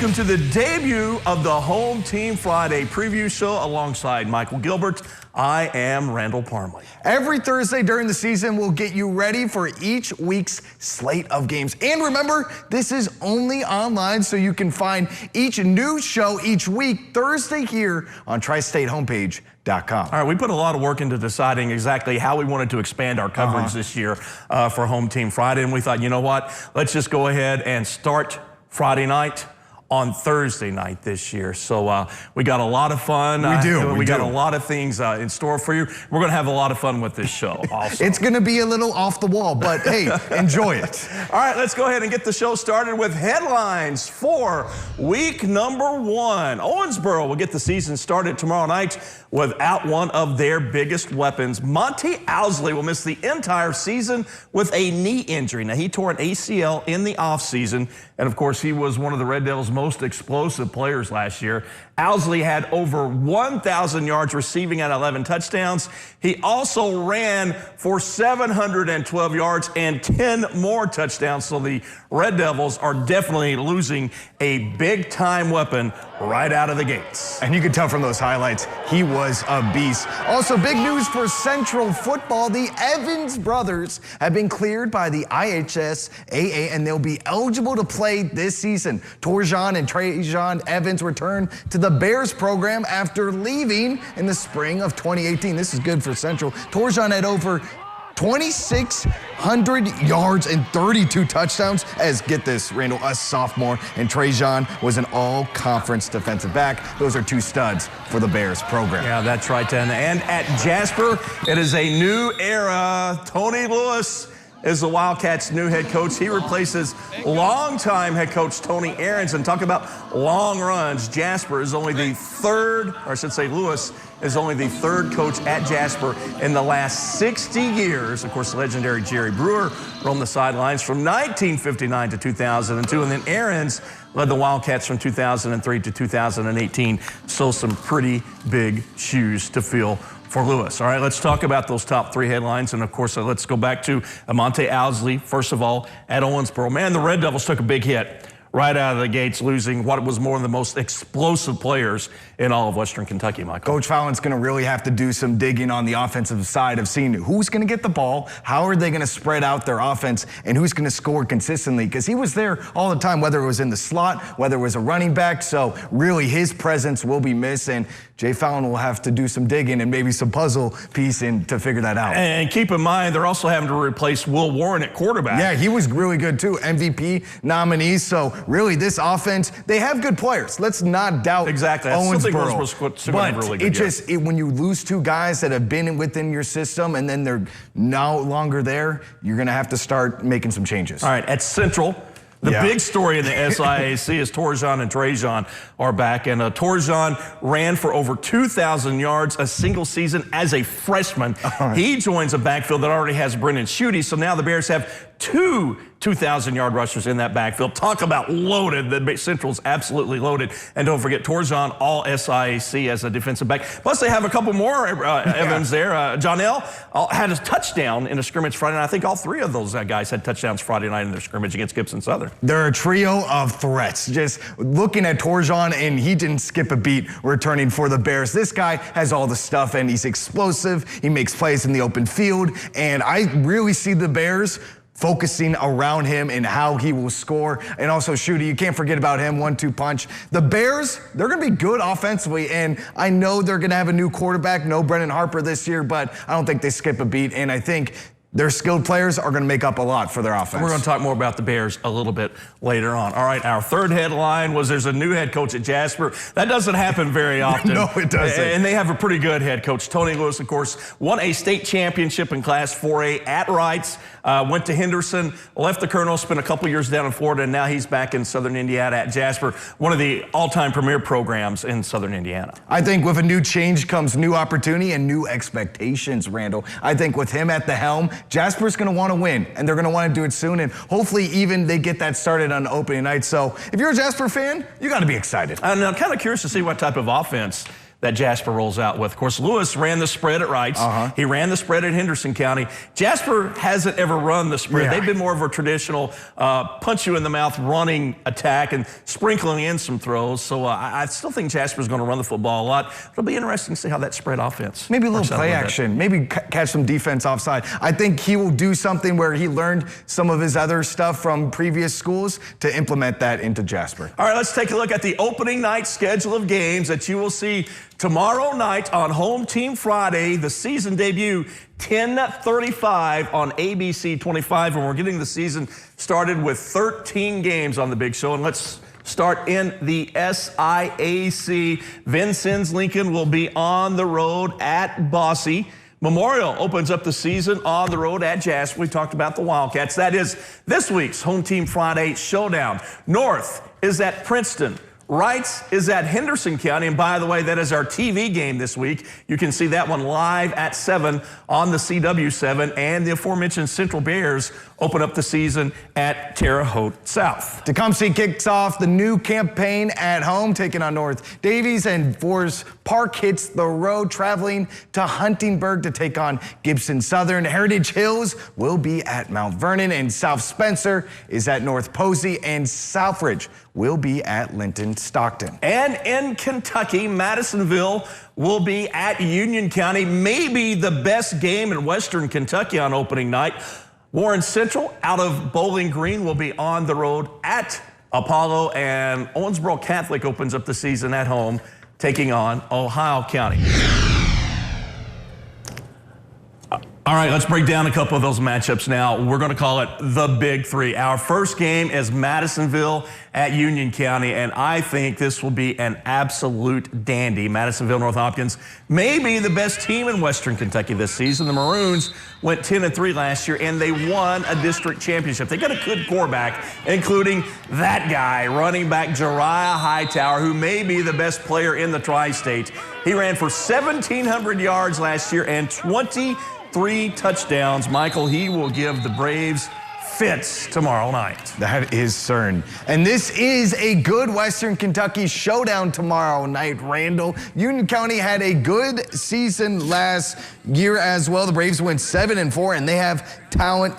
welcome to the debut of the Home Team Friday preview show alongside Michael Gilbert. I am Randall Parmley. Every Thursday during the season, we'll get you ready for each week's slate of games. And remember, this is only online, so you can find each new show each week Thursday here on TriStateHomepage.com. All right, we put a lot of work into deciding exactly how we wanted to expand our coverage this year for Home Team Friday, and we thought, you know what, let's just go ahead and start Friday night on Thursday night this year. So we got a lot of fun. We got a lot of things in store for you. We're going to have a lot of fun with this show also. It's going to be a little off the wall, but hey, enjoy it. All right, let's go ahead and get the show started with headlines for week number 1. Owensboro will get the season started tomorrow night without one of their biggest weapons. Monty Owsley will miss the entire season with a knee injury. Now, he tore an ACL in the offseason, and of course, he was one of the Red Devils' most explosive players last year. Owsley had over 1,000 yards receiving at 11 touchdowns. He also ran for 712 yards and 10 more touchdowns. So the Red Devils are definitely losing a big-time weapon right out of the gates. And you can tell from those highlights, he was a beast. Also, big news for Central football. The Evans brothers have been cleared by the IHSAA, and they'll be eligible to play this season. Torjan and Trajan Evans return to the Bears program after leaving in the spring of 2018. This is good for Central. Torjan had over 2,600 yards and 32 touchdowns as, get this, Randall, a sophomore, and Trajan was an all-conference defensive back. Those are 2 studs for the Bears program. Yeah, that's right, then. And at Jasper, it is a new era. Tony Lewis is the Wildcats' new head coach. He replaces longtime head coach Tony Aarons. And talk about long runs. Jasper is only the third, or I should say Lewis is only the third coach at Jasper in the last 60 years. Of course, legendary Jerry Brewer roamed the sidelines from 1959 to 2002. And then Aarons led the Wildcats from 2003 to 2018. So some pretty big shoes to fill for Lewis. All right, let's talk about those top 3 headlines. And of course, let's go back to Monty Owsley, first of all, at Owensboro. Man, the Red Devils took a big hit right out of the gates, losing what was one of the most explosive players in all of Western Kentucky, Michael. Coach Fallon's going to really have to do some digging on the offensive side of seeing who's going to get the ball, how are they going to spread out their offense, and who's going to score consistently, because he was there all the time, whether it was in the slot, whether it was a running back. So really his presence will be missed, and Jay Fallon will have to do some digging and maybe some puzzle piecing to figure that out. And keep in mind, they're also having to replace Will Warren at quarterback. Yeah, he was really good too, MVP nominee. So really this offense, they have good players. Let's not doubt exactly. Owensboro. But really good, when you lose 2 guys that have been within your system and then they're no longer there, you're going to have to start making some changes. All right, at Central, the big story in the SIAC is Torjan and Trajan are back. And Torjan ran for over 2,000 yards a single season as a freshman. He joins a backfield that already has Brendan Schutte. So now the Bears have 2 2,000-yard rushers in that backfield. Talk about loaded. The Central's absolutely loaded. And don't forget, Torjan, all SIAC as a defensive back. Plus, they have a couple more Evans there. Jonell had a touchdown in a scrimmage Friday night. I think all 3 of those guys had touchdowns Friday night in their scrimmage against Gibson Southern. They're a trio of threats. Just looking at Torjan, and he didn't skip a beat returning for the Bears. This guy has all the stuff, and he's explosive. He makes plays in the open field, and I really see the Bears focusing around him and how he will score. And also Schutte, you can't forget about him, 1-2 punch. The Bears, they're going to be good offensively, and I know they're going to have a new quarterback, no Brennan Harper this year, but I don't think they skip a beat, and I think their skilled players are going to make up a lot for their offense. We're going to talk more about the Bears a little bit later on. All right, our third headline was there's a new head coach at Jasper. That doesn't happen very often. No, it doesn't. And they have a pretty good head coach. Tony Lewis, of course, won a state championship in Class 4A at Wrights, went to Henderson, left the Colonel, spent a couple years down in Florida, and now he's back in Southern Indiana at Jasper, one of the all-time premier programs in Southern Indiana. I think with a new change comes new opportunity and new expectations, Randall. I think with him at the helm, Jasper's going to want to win, and they're going to want to do it soon, and hopefully even they get that started on opening night. So if you're a Jasper fan, you got to be excited. And I'm kind of curious to see what type of offense that Jasper rolls out with. Of course, Lewis ran the spread at Wrights. He ran the spread at Henderson County. Jasper hasn't ever run the spread. They've been more of a traditional punch you in the mouth running attack and sprinkling in some throws. So I still think Jasper's going to run the football a lot. It'll be interesting to see how that spread offense. Maybe a little play action. Maybe catch some defense offside. I think he will do something where he learned some of his other stuff from previous schools to implement that into Jasper. All right, let's take a look at the opening night schedule of games that you will see tomorrow night on Home Team Friday, the season debut, 10:35 on ABC 25, and we're getting the season started with 13 games on the big show. And let's start in the SIAC. Vincennes Lincoln will be on the road at Bosse. Memorial opens up the season on the road at Jasper. We talked about the Wildcats. That is this week's Home Team Friday showdown. North is at Princeton. Wrights is at Henderson County, and by the way, that is our TV game this week. You can see that one live at 7 on the CW7, and the aforementioned Central Bears open up the season at Terre Haute South. Tecumseh kicks off the new campaign at home, taking on North Davies, and Forest Park hits the road, traveling to Huntingburg to take on Gibson Southern. Heritage Hills will be at Mount Vernon, and South Spencer is at North Posey, and Southridge will be at Linton Stockton. And in Kentucky, Madisonville will be at Union County, maybe the best game in Western Kentucky on opening night. Warren Central out of Bowling Green will be on the road at Apollo, and Owensboro Catholic opens up the season at home, taking on Ohio County. All right, let's break down a couple of those matchups now. We're going to call it the Big Three. Our first game is Madisonville at Union County, and I think this will be an absolute dandy. Madisonville North Hopkins may be the best team in Western Kentucky this season. The Maroons went 10-3 last year, and they won a district championship. They got a good quarterback, including that guy, running back Jariah Hightower, who may be the best player in the tri-state. He ran for 1,700 yards last year and 23 touchdowns. Michael, he will give the Braves fits tomorrow night. That is certain. And this is a good Western Kentucky showdown tomorrow night, Randall. Union County had a good season last year as well. The Braves went 7-4, and they have talent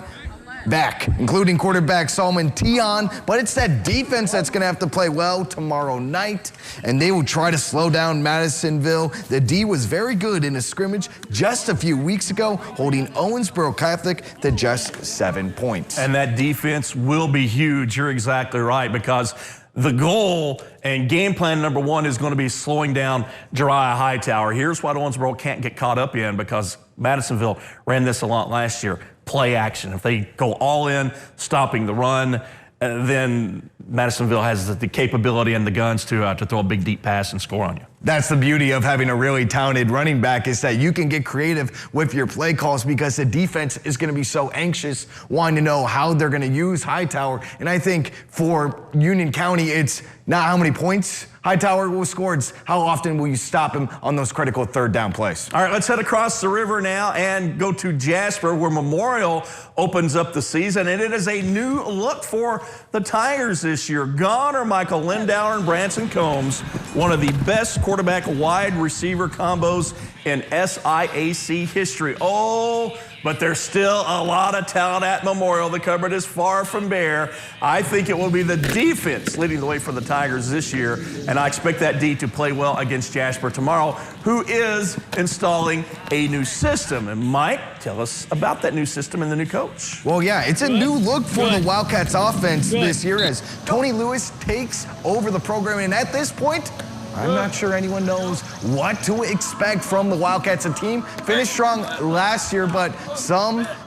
back, including quarterback Solomon Tion, but it's that defense that's going to have to play well tomorrow night, and they will try to slow down Madisonville. The D was very good in a scrimmage just a few weeks ago, holding Owensboro Catholic to just 7 points. And that defense will be huge. You're exactly right, because the goal and game plan number one is going to be slowing down Jariah Hightower. Here's what Owensboro can't get caught up in, because Madisonville ran this a lot last year. Play action. If they go all in, stopping the run, then Madisonville has the capability and the guns to throw a big deep pass and score on you. That's the beauty of having a really talented running back, is that you can get creative with your play calls, because the defense is going to be so anxious, wanting to know how they're going to use Hightower. And I think for Union County, it's not how many points Hightower will score, it's how often will you stop him on those critical third down plays. All right, let's head across the river now and go to Jasper, where Memorial opens up the season, and it is a new look for the Tigers this year. Gone are Michael Lindauer and Branson Combs, one of the best quarterback wide receiver combos in SIAC history. Oh, but there's still a lot of talent at Memorial. The cupboard is far from bare. I think it will be the defense leading the way for the Tigers this year, and I expect that D to play well against Jasper tomorrow, who is installing a new system. And Mike, tell us about that new system and the new coach. Well, yeah, it's a new look for the Wildcats offense this year, as Tony Lewis takes over the program, and at this point, I'm not sure anyone knows what to expect from the Wildcats. A team finished strong last year, but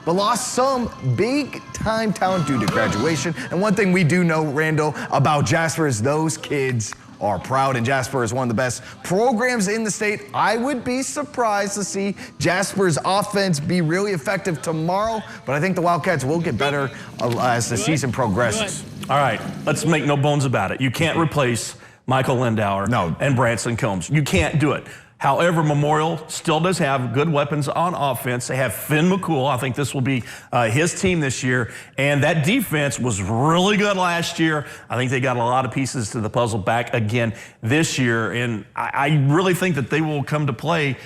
lost some big-time talent due to graduation. And one thing we do know, Randall, about Jasper is those kids are proud, and Jasper is one of the best programs in the state. I would be surprised to see Jasper's offense be really effective tomorrow, but I think the Wildcats will get better as the season progresses. All right, let's make no bones about it. You can't replace Michael Lindauer and Branson Combs. You can't do it. However, Memorial still does have good weapons on offense. They have Finn McCool. I think this will be his team this year. And that defense was really good last year. I think they got a lot of pieces to the puzzle back again this year. And I really think that they will come to play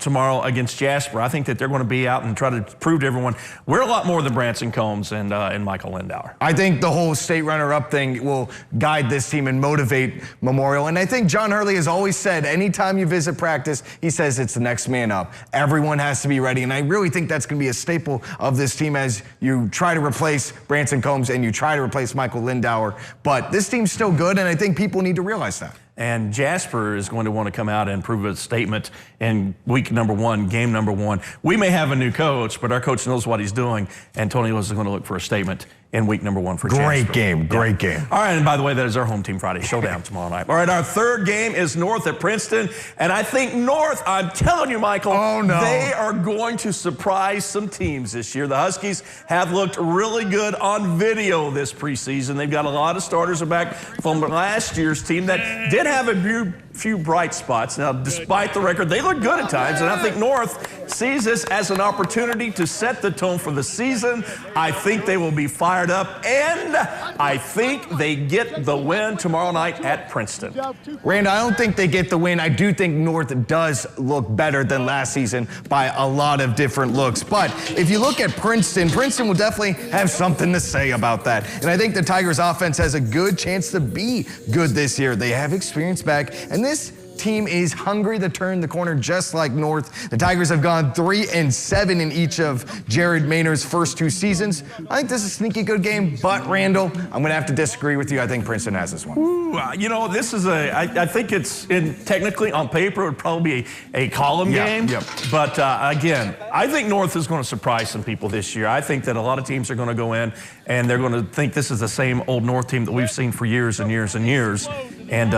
tomorrow against Jasper. I think that they're going to be out and try to prove to everyone we're a lot more than Branson Combs and Michael Lindauer. I think the whole state runner-up thing will guide this team and motivate Memorial. And I think John Hurley has always said, anytime you visit practice, he says it's the next man up. Everyone has to be ready. And I really think that's going to be a staple of this team as you try to replace Branson Combs and you try to replace Michael Lindauer. But this team's still good, and I think people need to realize that. And Jasper is going to want to come out and prove a statement in week number 1, game number 1. We may have a new coach, but our coach knows what he's doing, and Tony was going to look for a statement in week number 1 for Jasper. Great game, great game. All right, and by the way, that is our home team Friday showdown tomorrow night. All right, our third game is North at Princeton, and I think North, I'm telling you, Michael, they are going to surprise some teams this year. The Huskies have looked really good on video this preseason. They've got a lot of starters back from last year's team that did have a few bright spots. Now, despite the record, they look good at times, and I think North sees this as an opportunity to set the tone for the season. I think they will be fired up, and I think they get the win tomorrow night at Princeton. Rand, I don't think they get the win. I do think North does look better than last season by a lot of different looks. But if you look at Princeton, Princeton will definitely have something to say about that. And I think the Tigers offense has a good chance to be good this year. They have experience back, and this team is hungry to turn the corner just like North. The Tigers have gone 3-7 in each of Jared Maynard's first 2 seasons. I think this is a sneaky good game, but Randall, I'm going to have to disagree with you. I think Princeton has this one. Ooh, you know, this is I think it's technically on paper it would probably be a column game. Yep. But again, I think North is going to surprise some people this year. I think that a lot of teams are going to go in and they're going to think this is the same old North team that we've seen for years and years and years. And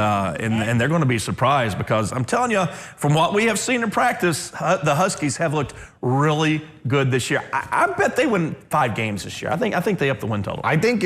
they're going to be surprised because I'm telling you, from what we have seen in practice, the Huskies have looked really good this year. I bet they win 5 games this year. I think they up the win total. I think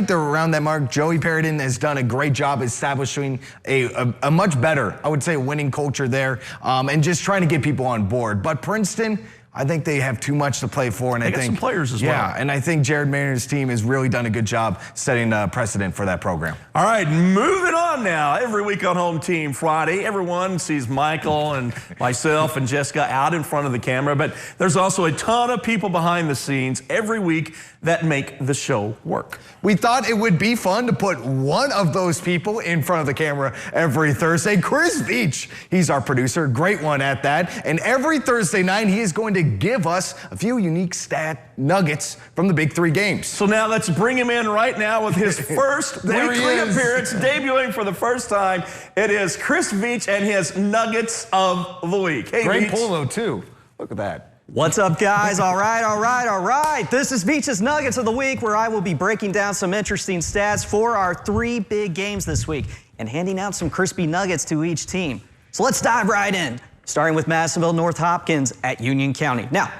they're around that mark. Joey Paradin has done a great job establishing a much better, I would say, winning culture there, and just trying to get people on board. But Princeton, I think they have too much to play for, and they got some players as well. Yeah, and I think Jared Maynard's team has really done a good job setting a precedent for that program. All right, moving on now. Every week on Home Team Friday, everyone sees Michael and myself and Jessica out in front of the camera, but there's also a ton of people behind the scenes every week that make the show work. We thought it would be fun to put one of those people in front of the camera every Thursday. Chris Veach, he's our producer, great one at that. And every Thursday night, he is going to give us a few unique stat nuggets from the Big 3 games. So now let's bring him in right now with his first weekly appearance, debuting for the first time. It is Chris Veach and his Nuggets of the Week. Hey, great Veach. polo, too. Look at that. What's up, guys? All right. This is Veach's Nuggets of the Week, where I will be breaking down some interesting stats for our 3 big games this week and handing out some crispy nuggets to each team. So let's dive right in, starting with Madisonville North Hopkins at Union County. Now,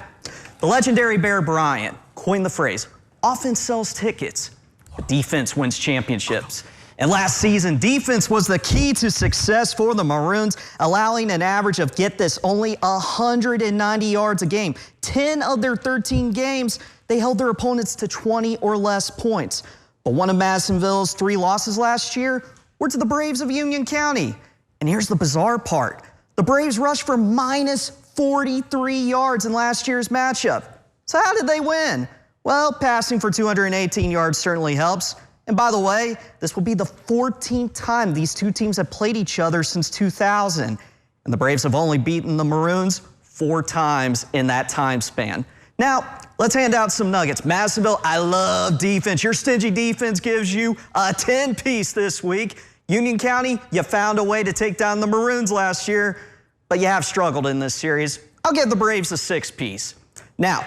the legendary Bear Bryant coined the phrase, offense sells tickets, but defense wins championships. And last season, defense was the key to success for the Maroons, allowing an average of, get this, only 190 yards a game. 10 of their 13 games, they held their opponents to 20 or less points. But one of Madisonville's 3 losses last year were to the Braves of Union County. And here's the bizarre part. The Braves rushed for minus 43 yards in last year's matchup. So how did they win? Well, passing for 218 yards certainly helps. And by the way, this will be the 14th time these 2 teams have played each other since 2000. And the Braves have only beaten the Maroons 4 times in that time span. Now, let's hand out some nuggets. Madisonville, I love defense. Your stingy defense gives you a 10-piece this week. Union County, you found a way to take down the Maroons last year, but you have struggled in this series. I'll give the Braves a 6-piece. Now,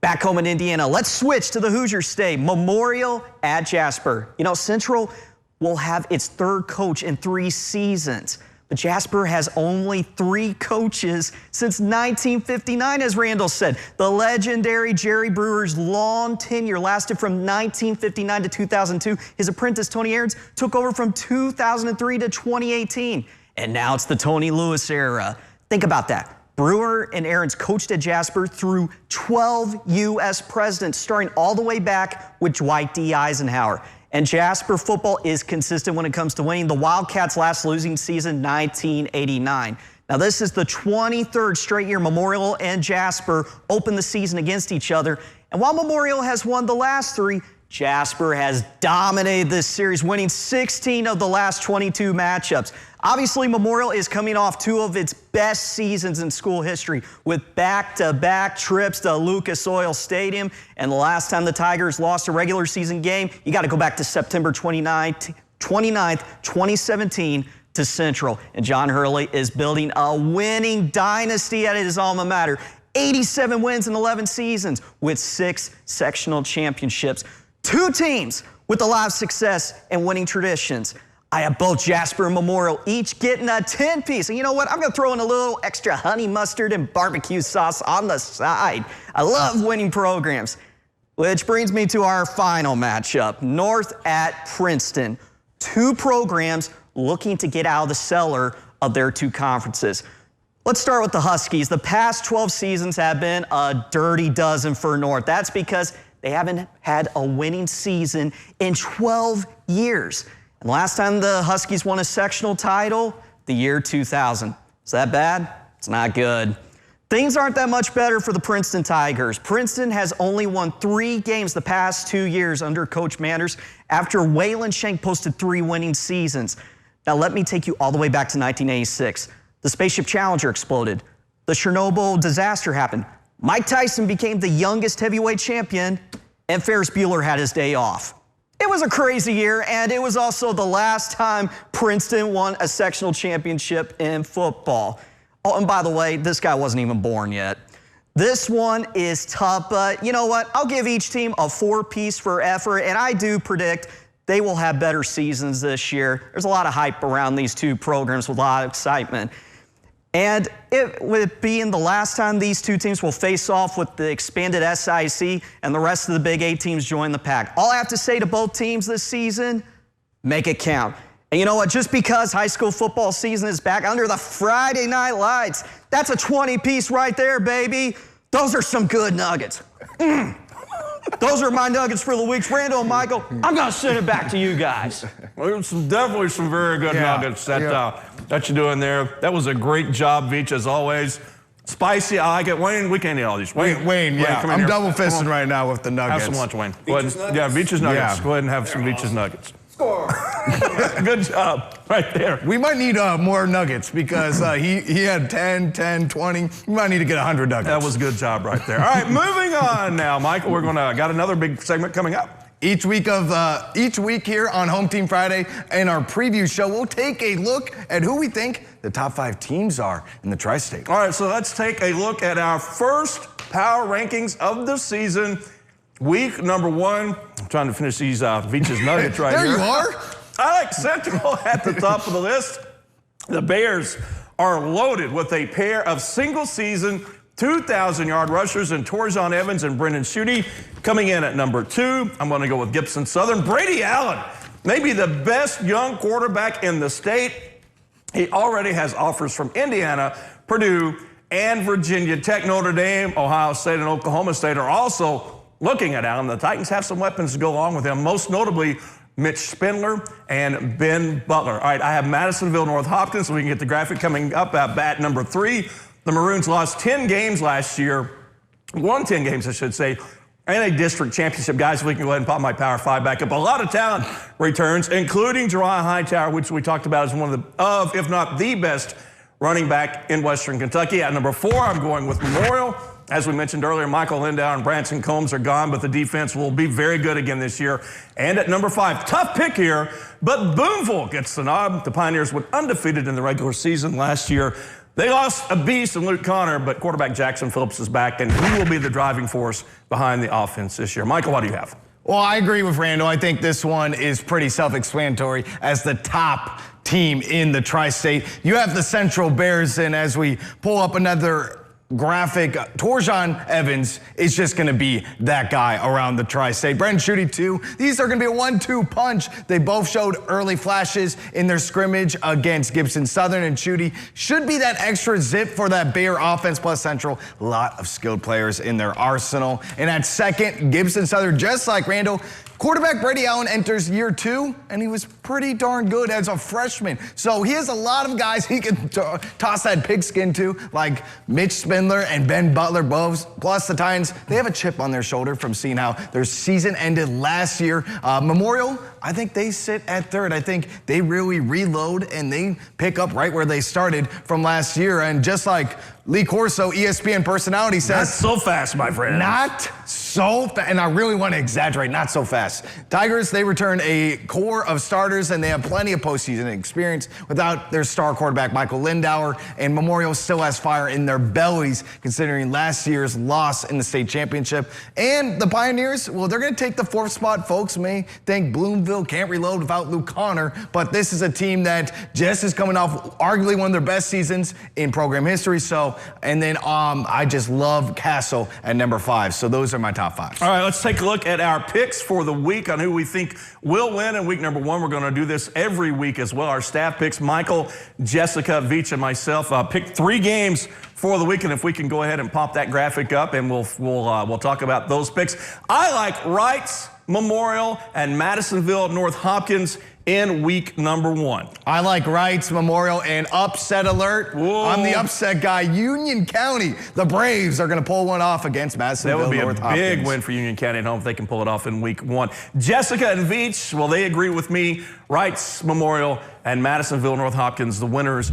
back home in Indiana, let's switch to the Hoosier State. Memorial at Jasper. You know, Central will have its 3rd coach in 3 seasons. But Jasper has only 3 coaches since 1959, as Randall said. The legendary Jerry Brewer's long tenure lasted from 1959 to 2002. His apprentice, Tony Aarons, took over from 2003 to 2018. And now it's the Tony Lewis era. Think about that. Brewer and Aarons coached at Jasper through 12 U.S. presidents, starting all the way back with Dwight D. Eisenhower. And Jasper football is consistent when it comes to winning. The Wildcats' last losing season, 1989. Now, this is the 23rd straight year Memorial and Jasper opened the season against each other. And while Memorial has won the last 3, Jasper has dominated this series, winning 16 of the last 22 matchups. Obviously, Memorial is coming off 2 of its best seasons in school history with back-to-back trips to Lucas Oil Stadium. And the last time the Tigers lost a regular season game, you got to go back to September 29th, 2017 to Central. And John Hurley is building a winning dynasty at his alma mater. 87 wins in 11 seasons with 6 sectional championships. 2 teams with a lot of success and winning traditions. I have both Jasper and Memorial each getting a 10-piece. And you know what? I'm going to throw in a little extra honey mustard and barbecue sauce on the side. I love winning programs. Which brings me to our final matchup. North at Princeton. 2 programs looking to get out of the cellar of their 2 conferences. Let's start with the Huskies. The past 12 seasons have been a dirty dozen for North. That's because they haven't had a winning season in 12 years. And last time the Huskies won a sectional title, the year 2000. Is that bad? It's not good. Things aren't that much better for the Princeton Tigers. Princeton has only won 3 games the past 2 years under Coach Manders after Waylon Shank posted 3 winning seasons. Now let me take you all the way back to 1986. The Spaceship Challenger exploded. The Chernobyl disaster happened. Mike Tyson became the youngest heavyweight champion, and Ferris Bueller had his day off. It was a crazy year, and it was also the last time Princeton won a sectional championship in football. Oh, and by the way, this guy wasn't even born yet. This one is tough, but you know what? I'll give each team a 4-piece for effort, and I do predict they will have better seasons this year. There's a lot of hype around these 2 programs with a lot of excitement. And with it being the last time these 2 teams will face off with the expanded SIC and the rest of the Big 8 teams join the pack. All I have to say to both teams this season, make it count. And you know what? Just because high school football season is back under the Friday night lights, that's a 20-piece right there, baby. Those are some good nuggets. Those are my nuggets for the week. Randall and Michael, I'm going to send it back to you guys. Well, definitely some very good nuggets that you're doing there. That was a great job, Veach, as always. Spicy, I like it. Wayne, we can't eat all these. Wayne, yeah, come in I'm here. double fisting right now with the nuggets. Have some lunch, Wayne. Yeah, Veach's nuggets. Yeah. Go ahead and have some Veach's nuggets. Score. Good job right there. We might need more nuggets because he had 10, 20. We might need to get 100 nuggets. That was a good job right there. All right, moving on now, Michael. We're got another big segment coming up. Each week here on Home Team Friday in our preview show, we'll take a look at who we think the top 5 teams are in the Tri-State. All right, so let's take a look at our first power rankings of the season. Week number 1. I'm trying to finish these Veach's nuggets right there here. You are. I like Central at the top of the list. The Bears are loaded with a pair of single-season 2,000-yard rushers in Torjon Evans and Brendan Schutte. Coming in at number 2, I'm going to go with Gibson Southern. Brady Allen, maybe the best young quarterback in the state. He already has offers from Indiana, Purdue, and Virginia Tech. Notre Dame, Ohio State, and Oklahoma State are also looking at Allen. The Titans have some weapons to go along with him, most notably Mitch Spindler and Ben Butler. All right, I have Madisonville, North Hopkins, so we can get the graphic coming up at bat number 3. The Maroons lost 10 games last year, won 10 games, I should say, and a district championship. Guys, we can go ahead and pop my Power 5 back up. A lot of talent returns, including Jeriah Hightower, which we talked about as one of if not the best running back in Western Kentucky. At number 4, I'm going with Memorial. As we mentioned earlier, Michael Lindau and Branson Combs are gone, but the defense will be very good again this year. And at number 5, tough pick here, but Boonville gets the nod. The Pioneers went undefeated in the regular season last year. They lost a beast in Luke Connor, but quarterback Jackson Phillips is back, and he will be the driving force behind the offense this year. Michael, what do you have? Well, I agree with Randall. I think this one is pretty self-explanatory as the top team in the Tri-State. You have the Central Bears, and as we pull up another graphic. Torjon Evans is just going to be that guy around the tri-state. Brent Schutte too. These are going to be a 1-2 punch. They both showed early flashes in their scrimmage against Gibson Southern, and Schutte should be that extra zip for that Bayer offense. Plus Central, a lot of skilled players in their arsenal. And at second, Gibson Southern, just like Randall, quarterback Brady Allen enters year 2, and he was pretty darn good as a freshman. So he has a lot of guys he can toss that pigskin to, like Mitch Spindler and Ben Butler both. Plus the Titans, they have a chip on their shoulder from seeing how their season ended last year. Memorial, I think they sit at third. I think they really reload and they pick up right where they started from last year. And just like Lee Corso, ESPN personality, says, not so fast, my friend. Not so fast, and I really want to exaggerate, not so fast. Tigers, they return a core of starters, and they have plenty of postseason experience without their star quarterback, Michael Lindauer, and Memorial still has fire in their bellies, considering last year's loss in the state championship. And the Pioneers, well, they're going to take the 4th spot. Folks may think Bloomville can't reload without Luke Connor, but this is a team that just is coming off arguably one of their best seasons in program history. So, and then I just love Castle at number 5. So those are my top 5. All right, let's take a look at our picks for the week on who we think will win in week number 1. We're going to do this every week as well. Our staff picks, Michael, Jessica, Veach, and myself, picked 3 games for the week, and if we can go ahead and pop that graphic up, and we'll talk about those picks. I like Wrights, Memorial, and Madisonville North Hopkins in week number 1. I like Wrights, Memorial, and upset alert. Whoa. I'm the upset guy. Union County, the Braves are going to pull one off against Madisonville That would be North a Hopkins. big win for Union County at home if they can pull it off in week 1. Jessica and Veach, well, they agree with me. Wrights, Memorial, and Madisonville North Hopkins, the winners.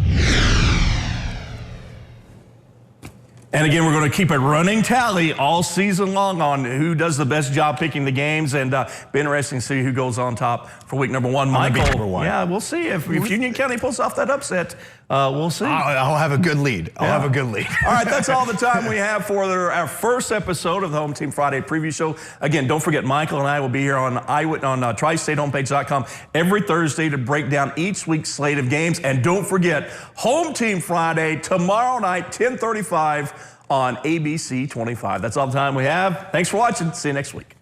And again, we're going to keep a running tally all season long on who does the best job picking the games, and be interesting to see who goes on top for week number 1. Michael, number 1. Yeah, we'll see if Union County pulls off that upset. We'll see. I'll have a good lead. I'll have a good lead. All right, that's all the time we have for our first episode of the Home Team Friday preview show. Again, don't forget, Michael and I will be here on TriStateHomepage.com every Thursday to break down each week's slate of games. And don't forget, Home Team Friday tomorrow night, 10:35 on ABC 25. That's all the time we have. Thanks for watching. See you next week.